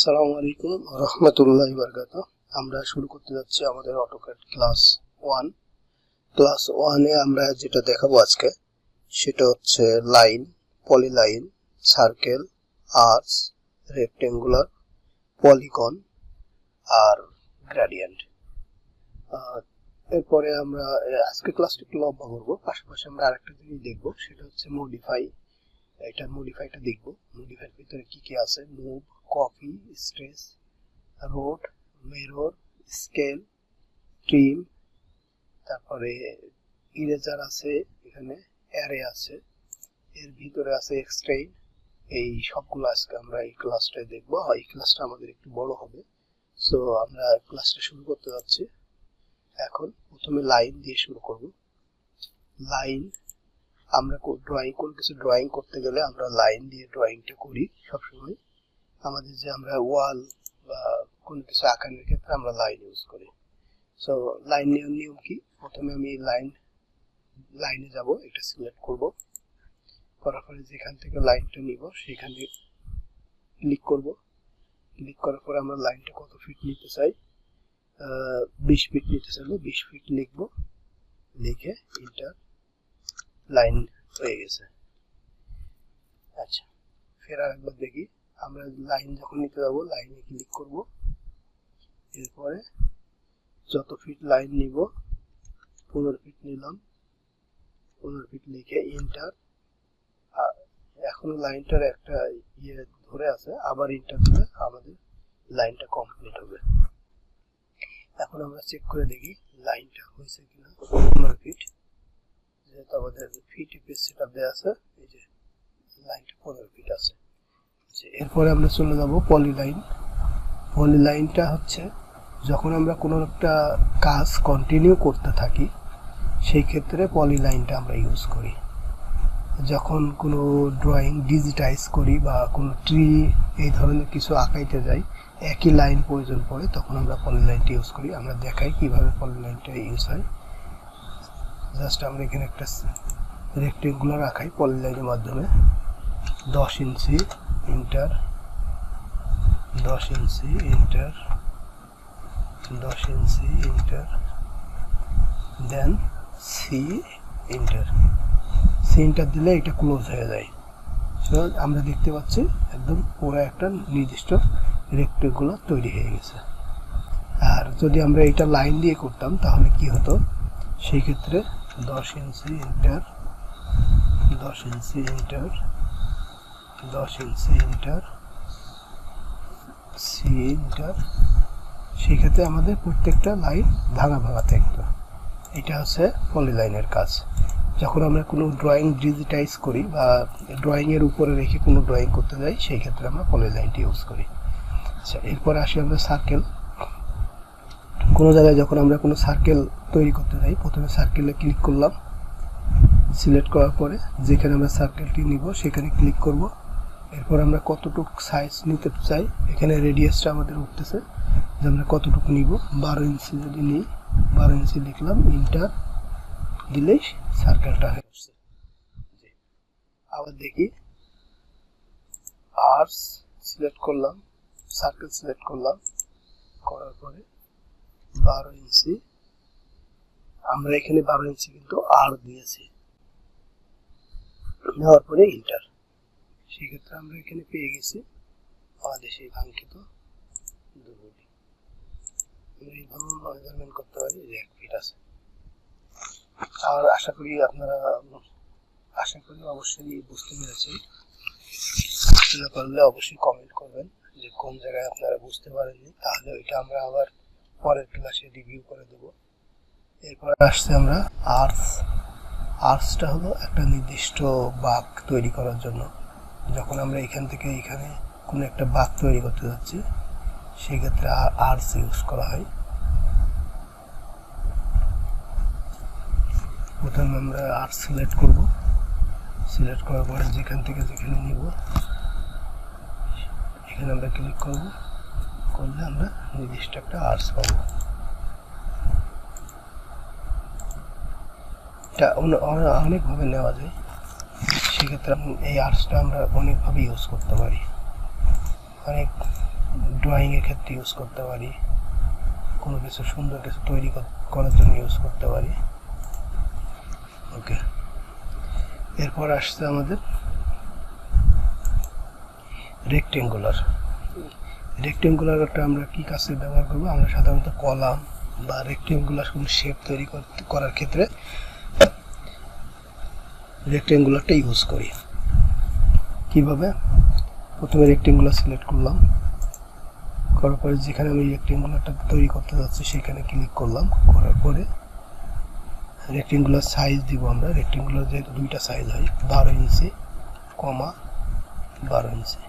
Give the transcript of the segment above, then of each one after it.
আসসালামু আলাইকুম রহমতুল্লাহি বারাকাতুহু। আমরা শুরু করতে যাচ্ছি আমাদের অটোক্যাড ক্লাস 1। ক্লাস 1 এ আমরা যেটা দেখাবো আজকে সেটা হচ্ছে line, polyline, circle, arcs, rectangular, polygon আর গ্রেডিয়েন্ট। এরপরে আমরা আজকে ক্লাসটা একটু লম্বা করবো, পাশাপাশি আমরা আরেকটা জিনিস দেখবো, সেটা হচ্ছে মডিফাই। মডিফাইটা দেখবো, মডিফাইয়ের ভিতরে কি কি আছে: move, copy, stretch, road, mirror, scale, trim, তারপরে ইরেজার আছে, এখানে অ্যারে আছে, এর ভিতরে আছে এক্সট্রেইন। এই সবগুলো আজকে আমরা এই ক্লাসটায় দেখবো। এই ক্লাসটা আমাদের একটু বড় হবে, সো আমরা ক্লাসটা শুরু করতে যাচ্ছি। এখন প্রথমে লাইন দিয়ে শুরু করব। লাইন, আমরা কোনো কিছু ড্রয়িং করতে গেলে আমরা লাইন দিয়ে ড্রয়িংটা করি সবসময়। আমাদের যে আমরা ওয়াল বা কোনো কিছু আঁকানোর ক্ষেত্রে আমরা লাইন ইউজ করি। সো লাইন নিয়ম কি? প্রথমে আমি লাইনে যাব, এটা সিলেক্ট করব, করার পরে যেখান থেকে লাইনটা নিব সেখানে ক্লিক করব। ক্লিক করার পরে আমরা লাইনটা কত ফিট নিতে চাই, 20 ফিট নিতে চাইলে 20 ফিট লিখব, লিখে এন্টার। লাইন হয়ে গেছে। আচ্ছা, ফের আরেকবার দেখি। আমরা লাইন যখন নিতে যাব লাইনে ক্লিক করব, এরপরে যত ফিট লাইন নিব 15 ফিট নিলাম, 15 ফিট লিখে এন্টার। এখন লাইনটার একটা ধরে আছে, আবার এন্টার দিলে আমাদের লাইনটা কমপ্লিট হবে। এখন আমরা চেক করে দেখি লাইনটা হয়েছে কিনা। 15 ফিট, যেহেতু আমাদের ফিট পিস সেটআপ দেয়া আছে, এই যে লাইনটা 15 ফিট আছে। এরপরে আমরা চলে যাব পলিলাইন। পলিলাইনটা হচ্ছে যখন আমরা কোনো একটা কাজ কন্টিনিউ করতে থাকি সেই ক্ষেত্রে পলিলাইনটা আমরা ইউজ করি। যখন কোনো ড্রয়িং ডিজিটাইজ করি বা কোনো ট্রি এই ধরনের কিছু আঁকাইতে যাই, একই লাইন প্রয়োজন পড়ে, তখন আমরা পলিলাইনটা ইউজ করি। আমরা দেখাই কিভাবে পলিলাইনটা ইউজ হয়। জাস্ট আমরা এখানে একটা রেক্টেঙ্গুলার আঁকাই পলিলাইনের মাধ্যমে। 10 ইঞ্চি এন্টার, 10 ইঞ্চি এন্টার, 10 ইঞ্চি এন্টার, দেন সি এন্টার। সি এন্টার দিলে এটা ক্লোজ হয়ে যায়। সো আমরা দেখতে পাচ্ছি একদম পুরো একটা নির্দিষ্ট রেক্টেঙ্গুলার তৈরি হয়ে গেছে। আর যদি আমরা এটা লাইন দিয়ে করতাম তাহলে কি হতো, সেই ক্ষেত্রে 10 ইঞ্চি এন্টার, 10 ইঞ্চি এন্টার, 10 ইঞ্চি এন্টার, সি এন্টার। সেক্ষেত্রে আমাদের প্রত্যেকটা লাইন ভাঙা ভাঙা থাকতো। এটা হচ্ছে পলিলাইনের কাজ। যখন আমরা কোনো ড্রয়িং ডিজিটাইজ করি বা ড্রয়িংয়ের উপরে রেখে কোনো ড্রয়িং করতে যাই সেই ক্ষেত্রে আমরা পলিলাইনটি ইউজ করি। আচ্ছা, এরপরে আসি আমরা সার্কেল। কোনো জায়গায় যখন আমরা কোনো সার্কেল তৈরি করতে যাই, প্রথমে সার্কেলে ক্লিক করলাম, সিলেক্ট করার পরে যেখানে আমরা সার্কেলটি নিব সেখানে ক্লিক করব। এরপর আমরা কতটুকু সাইজ নিতে চাই, এখানে রেডিয়াসটা আমাদের উঠতেছে যে আমরা কতটুকু নিব। 12 ইঞ্চি যদি নিই, 12 ইঞ্চি লিখলাম, এন্টার দিলেই সার্কেলটা হয়ে যাচ্ছে। আবার দেখি, আর্কস সিলেক্ট করলাম, সার্কেল সিলেক্ট করলাম, করার পরে 12 ইঞ্চি, আমরা এখানে 12 ইঞ্চি কিন্তু আর দিয়েছি, নেওয়ার পরে এন্টার। সেক্ষেত্রে আমরা এখানে পেয়ে গেছি আমাদের সেই কাঙ্ক্ষিত দূরত্ব। আমরা এইভাবে মেজারমেন্ট করতে পারি যে 1 ফিট আছে। আর আশা করি অবশ্যই বুঝতে পেরেছেন। বুঝতে না পারলে অবশ্যই কমেন্ট করবেন যে কোন জায়গায় আপনারা বুঝতে পারেননি, তাহলে ওইটা আমরা আবার পরের ক্লাসে রিভিউ করে দেব। এরপরে আসছে আমরা আর্কস। আর্কসটা হলো একটা নির্দিষ্ট বাঁক তৈরি করার জন্য। যখন আমরা এখান থেকে এখানে কোনো একটা বাঁক তৈরি করতে যাচ্ছি সেক্ষেত্রে আর্কস ইউজ করা হয়। প্রথমে আমরা আর্কস সিলেক্ট করব, সিলেক্ট করার পরে যেখান থেকে যেখানে নিব এখানে আমরা ক্লিক করব, করলে আমরা নির্দিষ্ট একটা আর্কস পাবো। এটা অনেকভাবে নেওয়া যায়, সেক্ষেত্রে এই আর্টসটা আমরা অনেকভাবে ইউজ করতে পারি। অনেক ড্রয়িং এর ক্ষেত্রে ইউজ করতে পারি, কোনো কিছু সুন্দর কিছু তৈরি করার জন্য ইউজ করতে পারি। ওকে, এরপর আসছে আমাদের রেক্টেঙ্গুলারটা আমরা কি কাজে ব্যবহার করব? আমরা সাধারণত কলাম বা রেক্টেঙ্গুলার কোনো শেপ তৈরি করার ক্ষেত্রে রেক্টেঙ্গুলারটা ইউজ করি। কিভাবে? প্রথমে রেক্টেঙ্গুলার সিলেক্ট করলাম, করার পরে যেখানে আমি রেক্টেঙ্গুলারটা তৈরি করতে যাচ্ছি সেখানে ক্লিক করলাম, করার পরে রেক্টেঙ্গুলার সাইজ দিব আমরা। রেক্টেঙ্গুলার যেহেতু দুইটা সাইজ হয়, 12 ইঞ্চি, 12 ইঞ্চি,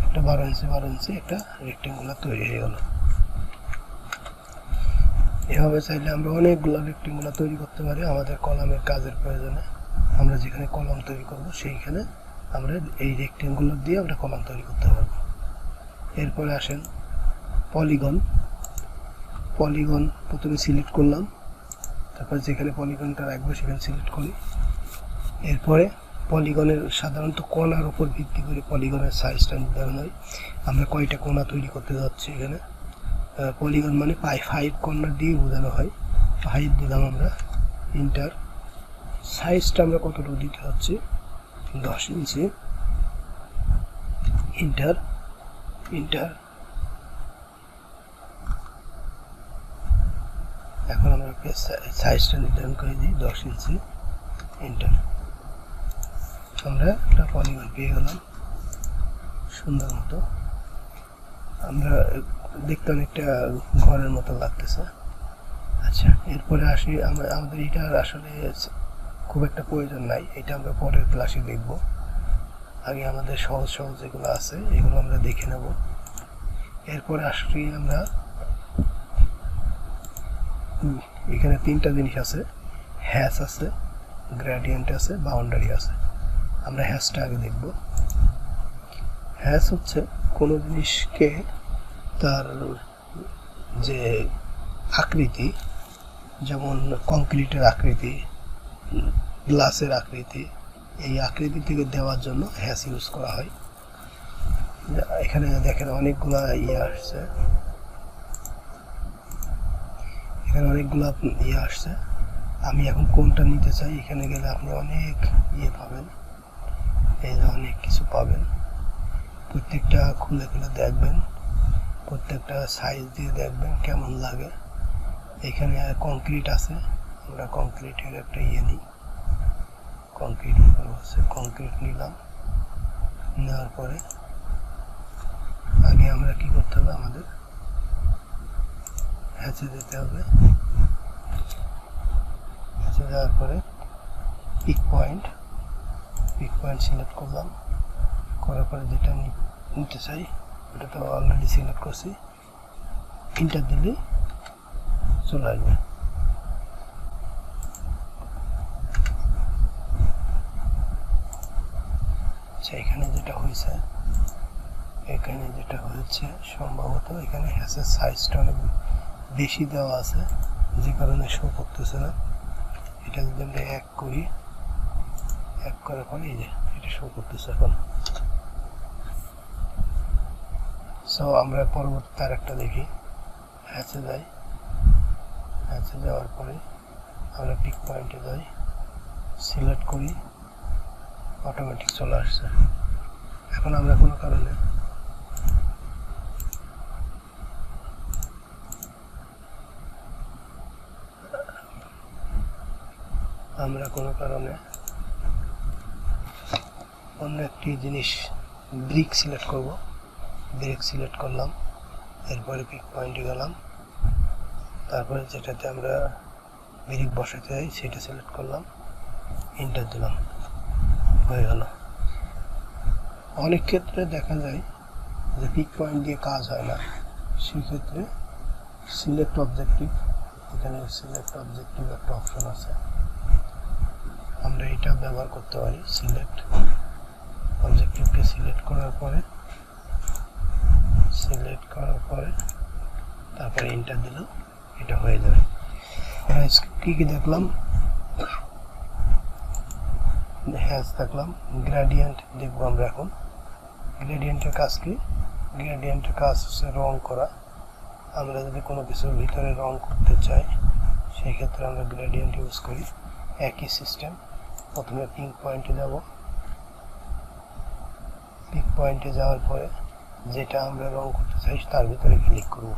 একটা 12 ইঞ্চি একটা রেক্টেঙ্গুলার তৈরি হয়ে গেল। এভাবে চাইলে আমরা অনেকগুলো রেক্টেঙ্গুলার তৈরি করতে পারি আমাদের কলামের কাজের প্রয়োজনে। আমরা যেখানে কলাম তৈরি করব সেইখানে আমরা এই রেক্টেঙ্গুলার দিয়ে আমরা কলাম তৈরি করতে পারবো। এরপরে আসেন পলিগন প্রথমে সিলেক্ট করলাম, তারপর যেখানে পলিগনটা রাখবো সেখানে সিলেক্ট করি। এরপরে পলিগনের সাধারণত কোণার উপর ভিত্তি করে পলিগনের সাইজটা নির্ধারণ হয়। আমরা কয়টা কোণা তৈরি করতে যাচ্ছি এখানে। পলিগন মানে 5 কর্নার দিয়ে বোঝানো হয়। 5 দিলাম আমরা, ইন্টার। সাইজটা আমরা কতটুকু দিতে যাচ্ছি? 10 ইঞ্চি, ইন্টার। এখন আমরা সাইজটা নির্ধারণ করে দিই 10 ইঞ্চি, এন্টার। আমরা একটা পলিগন পেয়ে গেলাম সুন্দর মতো। আমরা দেখতে অনেকটা ঘরের মতো লাগতেছে। আচ্ছা, এরপরে আসি আমাদের এটার আসলে খুব একটা প্রয়োজন নাই, এটা আমরা পরের ক্লাসে দেখব। আগে আমাদের সহজ যেগুলো আছে এগুলো আমরা দেখে নেব। এরপরে আসি আমরা, এখানে 3টা জিনিস আছে, হ্যাশ আছে, গ্রেডিয়েন্ট আছে, বাউন্ডারি আছে। আমরা হ্যাশটা আগে দেখব। হ্যাশ হচ্ছে কোনো জিনিসকে তার যে আকৃতি, যেমন কংক্রিটের আকৃতি, গ্লাসের আকৃতি, এই আকৃতি থেকে দেওয়ার জন্য হ্যাশ ইউজ করা হয়। এখানে দেখেন অনেকগুলা আসছে, এখানে অনেকগুলো আসছে। আমি এখন কোনটা নিতে চাই, এখানে গেলে আপনি অনেক পাবেন, এই যে অনেক কিছু পাবেন। প্রত্যেকটা খুলে দেখবেন, প্রত্যেকটা সাইজ দিয়ে দেখবেন কেমন লাগে। এখানে কংক্রিট আছে, আমরা কংক্রিটের একটা নিই, কংক্রিট আছে, কংক্রিট নিলাম। নেওয়ার পরে আগে আমরা কি করতে হবে, আমাদের হ্যাচে দিতে হবে। হ্যাচে দেওয়ার পরে পিক পয়েন্ট সিলেক্ট করলাম, করার পরে যেটা নিতে চাই ওটা তো অলরেডি সিলেক্ট করছি, ইন্টার দিলে চলে আসবে। আচ্ছা, এখানে যেটা হয়েছে সম্ভবত এখানে হ্যাচের সাইজটা অনেক বেশি দেওয়া আছে, যে কারণে শো করতেছে না। এটা যদি আমরা এক করার পরে এই যে এটা শো করতেছে এখন। সো আমরা পরবর্তী আর একটা দেখি, হ্যাচে যাই, হ্যাচে যাওয়ার পরে আমরা পিক পয়েন্টে যাই, সিলেক্ট করি, অটোমেটিক চলে আসছে। এখন আমরা কোনো কারণে অন্য একটি জিনিস ব্রিক সিলেক্ট করব, ব্রিক সিলেক্ট করলাম, এরপরে পিক পয়েন্টে গেলাম, তারপরে যেটাতে আমরা ব্রিক বসাতে চাই সেটা সিলেক্ট করলাম, এন্টার দিলাম, হয়ে গেল। অনেক ক্ষেত্রে দেখা যায় যে পিক পয়েন্ট দিয়ে কাজ হয় না, সেক্ষেত্রে সিলেক্ট অবজেক্টিভ, এখানে সিলেক্ট অবজেক্টিভ একটা অপশন আছে, আমরা এটা ব্যবহার করতে পারি। সিলেক্ট অবজেক্টিভকে সিলেক্ট করার পরে তারপরে এন্টার দিলাম, এটা হয়ে যাবে। কি দেখলাম, হ্যাশ দেখলাম, গ্রেডিয়েন্ট দেখবো আমরা এখন। গ্রেডিয়েন্টের কাজ কি? গ্রেডিয়েন্টের কাজ হচ্ছে রং করা। আমরা যদি কোনো কিছুর ভিতরে রং করতে চাই সেই ক্ষেত্রে আমরা গ্রেডিয়েন্ট ইউজ করি। একই সিস্টেম, প্রথমে পিঙ্ক পয়েন্টে যাব, পিঙ্ক পয়েন্টে যাওয়ার পরে যেটা আমরা রং করতে চাই তার ভিতরে ক্লিক করব।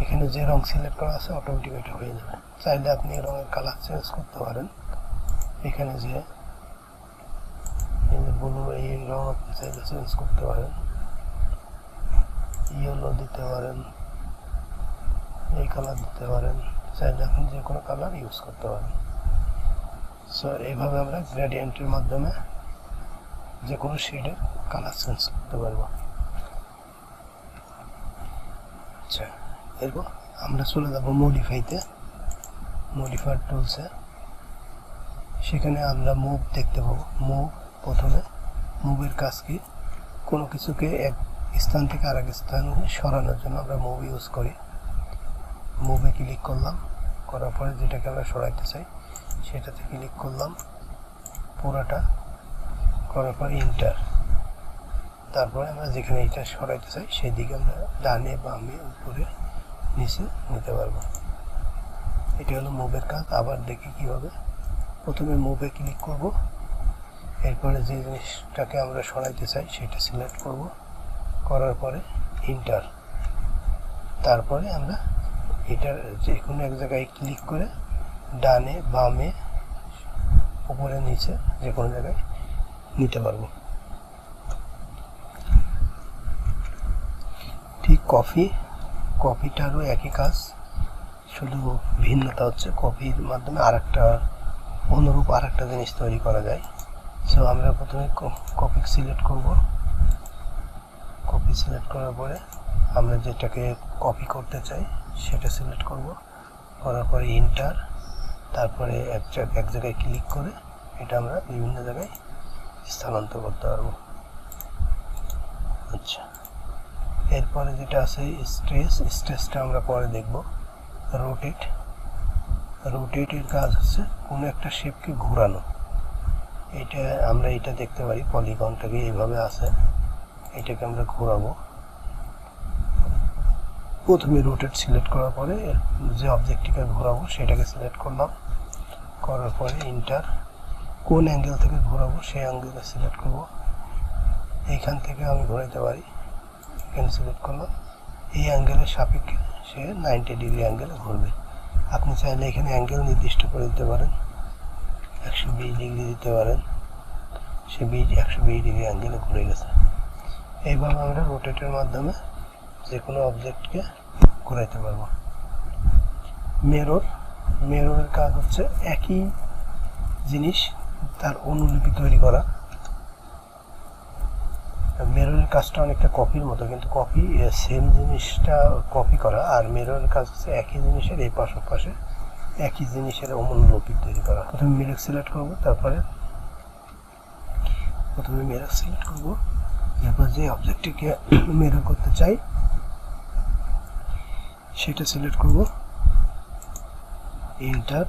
এখানে যে রং সিলেক্ট করা আছে অটোমেটিক এটা হয়ে যাবে। চাইলে আপনি রঙের কালার চেঞ্জ করতে পারেন। এখানে যে ব্লু এই রং আপনি চাইলে চেঞ্জ করতে পারেন, ইয়েলো দিতে পারেন, এই কালার দিতে পারেন, চাইলে আপনি যে কোনো কালার ইউজ করতে পারেন। সো এইভাবে আমরা গ্রেডিয়েন্টের মাধ্যমে যে কোনো শেডের কালার চেঞ্জ করতে পারবো। আচ্ছা, এরপর আমরা চলে যাব মডিফাইতে, মডিফায়ার টুলসে। সেখানে আমরা মুভ দেখতে পাবো। মুভ, প্রথমে মুভের কাজ কি? কোনো কিছুকে এক স্থান থেকে আরেক স্থানে সরানোর জন্য আমরা মুভ ইউজ করি। মুভে ক্লিক করলাম, করার পরে যেটাকে আমরা সরাইতে চাই সেটাতে ক্লিক করলাম পুরোটা, করার পরে ইন্টার। তারপরে আমরা যেখানে এটা সরাইতে চাই সেই দিকে আমরা ডানে বামে উপরে নিচে নিতে পারবো। এটা হলো মুভের কাজ। আবার দেখি কিভাবে। প্রথমে মুভে ক্লিক করব, এরপরে যে জিনিসটাকে আমরা সরাইতে চাই সেটা সিলেক্ট করব, করার পরে ইন্টার। তারপরে আমরা এটার যে কোনো এক জায়গায় ক্লিক করে ডানে বামে উপরে নিচে যে কোনো জায়গায় নিতে পারবো। ঠিক কপিটারও একই কাজ, শুধু ভিন্নতা হচ্ছে কপির মাধ্যমে অনুরূপ আরেকটা জিনিস তৈরি করা যায়। সো আমরা প্রথমে কপি সিলেক্ট করব। কপি সিলেক্ট করার পরে আমরা যেটাকে কপি করতে চাই সেটা সিলেক্ট করব, করার পরে ইন্টার। তারপরে এক জায়গায় ক্লিক করে এটা আমরা বিভিন্ন জায়গায় স্থানান্তর করতে পারবো। আচ্ছা, এরপরে যেটা আছে স্ট্রেসটা আমরা পরে দেখব। রোটেটের কাজ হচ্ছে কোনো একটা শেপকে ঘোরানো। এটা দেখতে পারি পলিগনটাকে এইভাবে আছে, এটাকে আমরা ঘোরাবো। প্রথমে রোটেট সিলেক্ট করার পরে যে অবজেক্টটিকে ঘোরাবো সেটাকে সিলেক্ট করলাম, করার পরে ইন্টার। কোন অ্যাঙ্গেল থেকে ঘোরাবো সেই অ্যাঙ্গেলটা সিলেক্ট করব। এইখান থেকে আমি ঘোরাইতে পারি, এখানে সিলেক্ট করলাম। এই অ্যাঙ্গেলের সাপেক্ষে সে 90 ডিগ্রি অ্যাঙ্গেলে ঘুরবে। আপনি চাইলে এখানে অ্যাঙ্গেল নির্দিষ্ট করে দিতে পারেন, 120 ডিগ্রি দিতে পারেন, সে 120 ডিগ্রি অ্যাঙ্গেলে ঘুরে গেছে। এইভাবে আমরা রোটেটের মাধ্যমে যে কোনো অবজেক্টকে ঘোরাইতে পারবো। মেররের কাজ হচ্ছে একই জিনিস তার অনুলিপি তৈরি করা। মেররের কাজটা অনেকটা কপির মতো, কিন্তু কপি সেম জিনিসটা কপি করা, আর মেররের কাজ হচ্ছে একই জিনিসের এই পাশে একই জিনিসের অনুলিপি তৈরি করা। প্রথমে মিরর সিলেক্ট করব, তারপর যে অবজেক্টটিকে মিরর করতে চাই সেটা সিলেক্ট করব, ইন্টার।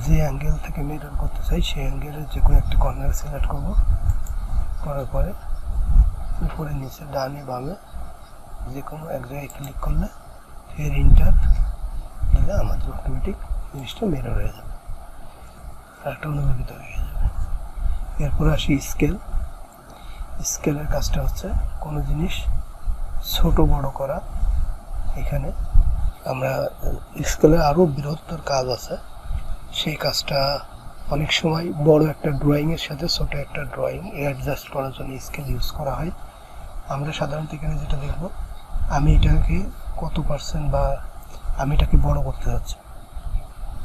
যে অ্যাঙ্গেল থেকে মিরর করতে চাই সেই অ্যাঙ্গেলের যে কোনো একটা কর্নার সিলেক্ট করব, করার পরে উপরে নিচে ডানে বামে যে কোনো এক জায়গায় ক্লিক করলে ফের ইন্টার দিলে আমাদের অটোমেটিক জিনিসটা মিরর হয়ে যাবে, একটা অনুভূতি তৈরি হয়ে যাবে। এরপর আসি স্কেলের কাজটা হচ্ছে কোনো জিনিস ছোট বড় করা। এখানে আমরা স্কেলের আরও বৃহত্তর কাজ আছে, সেই কাজটা অনেক সময় বড় একটা ড্রয়িংয়ের সাথে ছোট একটা ড্রয়িং অ্যাডজাস্ট করার জন্য স্কেল ইউজ করা হয়। আমরা সাধারণত এখানে যেটা দেখব, আমি এটাকে কত পার্সেন্ট বা আমি এটাকে বড় করতে যাচ্ছি।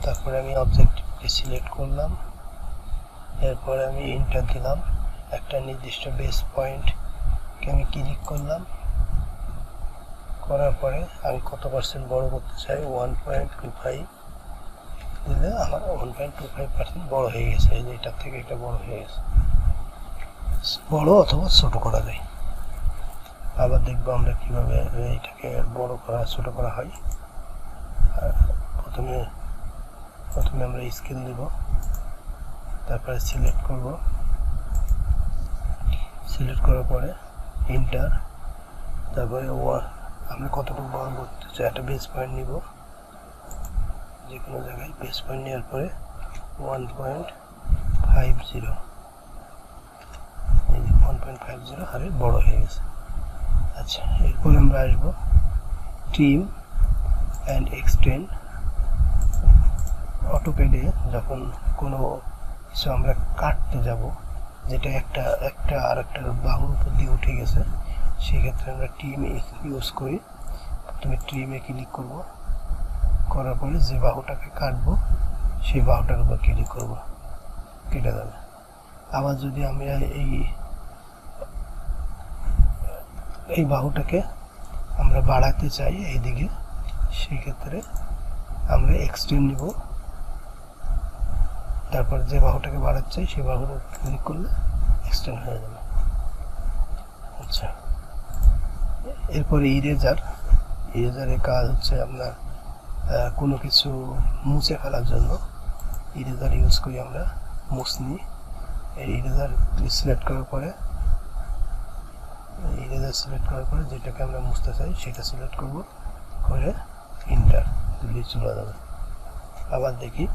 তারপরে আমি অবজেক্টটি সিলেক্ট করলাম, এরপরে আমি ইন্টার দিলাম। একটা নির্দিষ্ট বেস পয়েন্টকে আমি ক্লিক করলাম, করার পরে আমি কত পার্সেন্ট বড় করতে চাই 1.25 দিলে আমার 1.25% বড় হয়ে গেছে। এই যে এটার থেকে এটা বড় হয়ে গেছে। বড় অথবা ছোট করা যায়। আবার দেখবো আমরা কিভাবে এটাকে বড় করা ছোট করা হয়। প্রথমে আমরা স্কেল দিব, তারপরে সিলেক্ট করব, সিলেক্ট করার পরে ইন্টার। তারপরে আমরা কতটুকু বহন করতে চাই একটা বেস পয়েন্ট নিব, যে কোনো জায়গায় বেস পয়েন্ট নেওয়ার পরে 1.50 1.50 হারে বড় হয়ে গেছে। আচ্ছা, এরপর আমরা আসবো ট্রিম অ্যান্ড এক্সটেন্ড। অটোক্যাডে যখন কোনো কিছু আমরা কাটতে যাব, যেটা একটা আর একটা বাহুর উপর দিয়ে উঠে গেছে, সেক্ষেত্রে আমরা ট্রিম ইউজ করি। প্রথমে ট্রিমে ক্লিক করব, করার পরে যে বাহুটাকে কাটবো সেই বাহুটার উপর ক্লিক করব, কেটে যাবে। আবার যদি আমি এই বাহুটাকে আমরা বাড়াতে চাই এইদিকে, সেক্ষেত্রে আমরা এক্সটেন্ড নিব, তারপর যে বাহুটাকে বাড়াতে চাই সেই বাহুর উপর ক্লিক করলে এক্সটেন্ড হয়ে যাবে। আচ্ছা, এরপরে ইরেজারের কাজ হচ্ছে আপনার কোনো কিছু মুছে ফেলার জন্য ইরেজার ইউজ করি আমরা, মুছনি। এই ইরেজার সিলেক্ট করার পরে যেটাকে আমরা মুছতে চাই সেটা সিলেক্ট করব, করে ইন্টার দিলে চলে যাবে। আবার দেখি,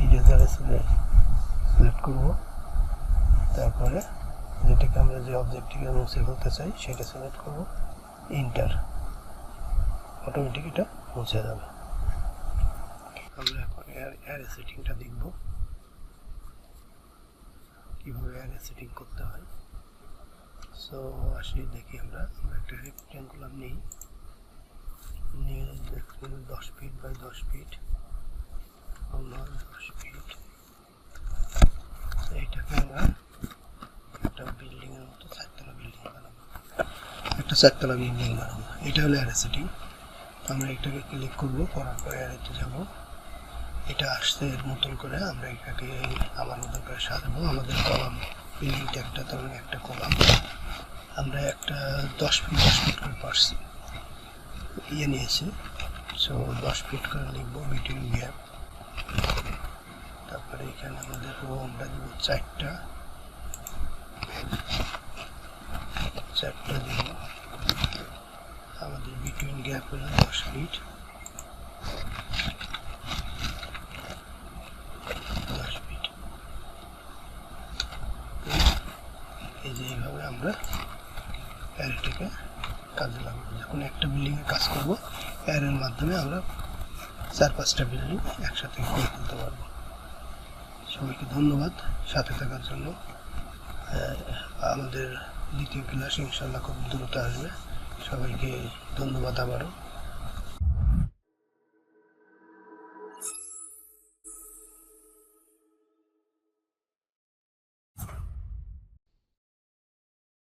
ইরেজারে সিলেক্ট করব, তারপরে যেটাকে আমরা যে অবজেক্টটিকে মুছে ফেলতে চাই সেটা সিলেক্ট করব, ইন্টার, অটোমেটিক এটা মুছে যাবে। আমরা এখন অ্যারে সেটিংটা দেখব, কিভাবে অ্যারে সেটিং করতে হয়। সো আসি দেখি, আমরা একটা রেক্ট্যাঙ্গুলার নিয়ে 10 ফিট বাই 10 ফিট, 10 ফিট। এইটাকে আমরা একটা বিল্ডিং এর মতো চারতলা বিল্ডিং বানাবো, এটা হলো অ্যারে সেটিং। আমরা এটাকে ক্লিক করব, করার পরে অ্যারেতে যাব। এটা আসছে এর মতন করে আমরা এটাকে আমার মতো করে সাজাবো। আমাদের কলাম বিল্ডিংটা একটা, তখন একটা কলাম আমরা একটা 10 ফিট করে পারছি নিয়েছি। সো 10 ফিট করে লিখবো বিটুইন গ্যাপ। তারপরে এখানে আমাদের রো আমরা দিব 4টা দিব। আমাদের বিটুইন গ্যাপ হলো 10 ফিট। এই যে এইভাবে আমরা অ্যারেটাকে কাজে লাগাবো। যখন একটা বিল্ডিংয়ে কাজ করব, অ্যারের মাধ্যমে আমরা 4-5টা বিল্ডিং একসাথে করে তুলতে পারবো। সবাইকে ধন্যবাদ সাথে থাকার জন্য। আমাদের দ্বিতীয় ক্লাস ইনশাআল্লাহ খুব দ্রুত আসবে। সবাইকে ধন্যবাদ আবারও।